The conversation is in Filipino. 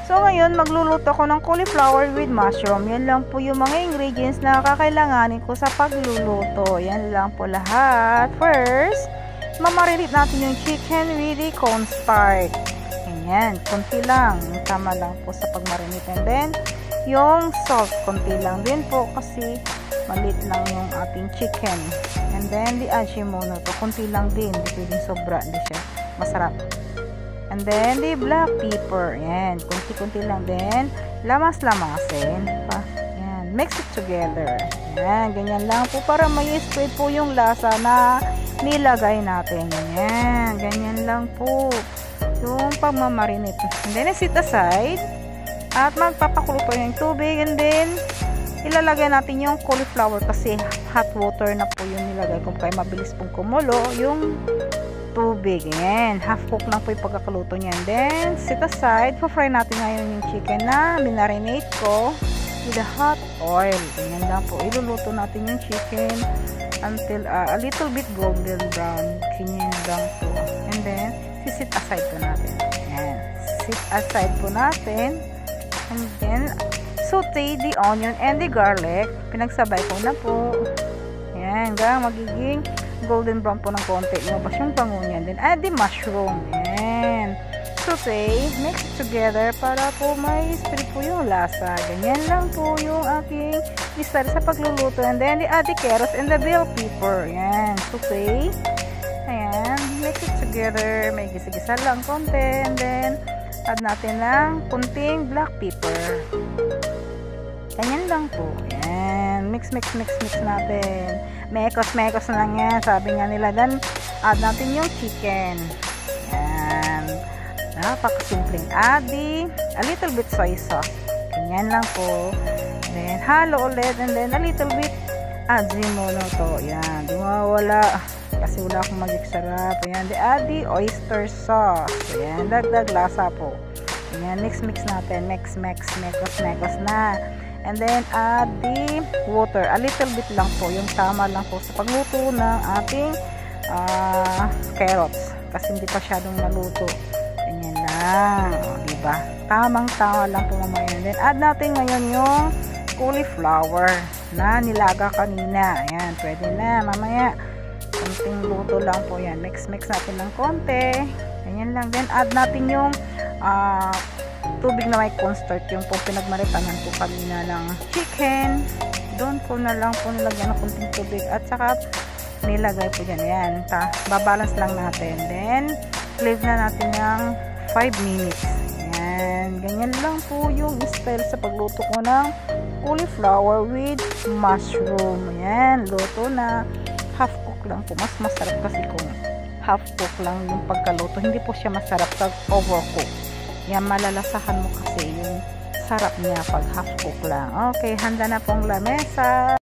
So, ngayon, magluluto ako ng cauliflower with mushroom. Yan lang po yung mga ingredients na kakailanganin ko sa pagluluto. Yan lang po lahat. First, mamarinate natin yung chicken with the cornstarch. Ganyan, konti lang. Tama lang po sa pagmarinate. And then, yung salt, konti lang din po kasi maliit lang yung ating chicken. And then, the Ajinomoto, konti lang din. Hindi pwedeng sobra. Hindi siya masarap. And then, the black pepper. Yan. Kunti-kunti lang din. Lamas-lamasin. Yan. Mix it together. Yan. Ganyan lang po para may spread po yung lasa na nilagay natin. Yan. Ganyan lang po. Yung pagmamarinate. And then, set aside. At magpapakulo po yung tubig. And then, ilalagay natin yung cauliflower kasi hot water na po yung nilagay ko. Kaya mabilis pong kumulo yung tubig. Ayan. Half cook lang po yung pagkakaluto niyan. Then, set aside. Pa-fry natin ngayon yung chicken na minarinate ko with the hot oil. Ganyan lang po. Iluluto natin yung chicken until a little bit golden brown. Ganyan lang po. And then, sit aside po natin. Ayan. Sit aside po natin. And then, saute the onion and the garlic. Pinagsabay ko na po. Ayan. Hanggang magiging golden brown po ng konti. Lumabas yung bango niyan. Then, add the mushroom. Ayan. Saute. Mix it together para po may spread po yung lasa. Ganyan lang po yung aking style sa pagluluto. And then, add the carrots and the bell pepper. Ayan. Saute. Ayan. Mix it together. May gisa-gisa lang konti. And then, add natin lang kunting black pepper. Ganyan lang po. Ayan. Mix natin. Mekos na lang yan. Sabi nga nila. Then, add natin yung chicken. Ayan. Napakasimpleng. Add a little bit soy sauce. Ganyan lang po. Then, halo ulit. And then, a little bit Ajinomoto. Ayan. Di mawawala. Kasi wala akong magic sarap. Ayan. Then, add the oyster sauce. Ayan. Dagdag lasa po. Ayan. Mix natin. Mekos na. And then, add the water. A little bit lang po. Yung tama lang po sa pagluto ng ating carrots. Kasi hindi pa syadong naluto. Ganyan lang. O, diba? Tamang-tama lang po mamaya. And then, add natin ngayon yung cauliflower na nilaga kanina. Ayan. Pwede na. Mamaya, konting luto lang po yan. Mix natin ng konti. Ganyan lang. Then, add natin yung tubig na may cornstarch, yung po pinagmaritanan ko kanina ng chicken. Doon ko na lang po nilagyan ng kunting tubig at saka nilagay po dyan. Ayan, babalance lang natin. Then, leave na natin ng 5 minutes. Ayan, ganyan lang po yung style sa pagluto ko ng cauliflower with mushroom. Ayan, luto na. Half cook lang po. Mas masarap kasi kung half cook lang yung pagkaluto. Hindi po siya masarap pag overcook. Yan, malalasahan mo kasi yung sarap niya pag half cook lang. Okay, handa na pong lamesa.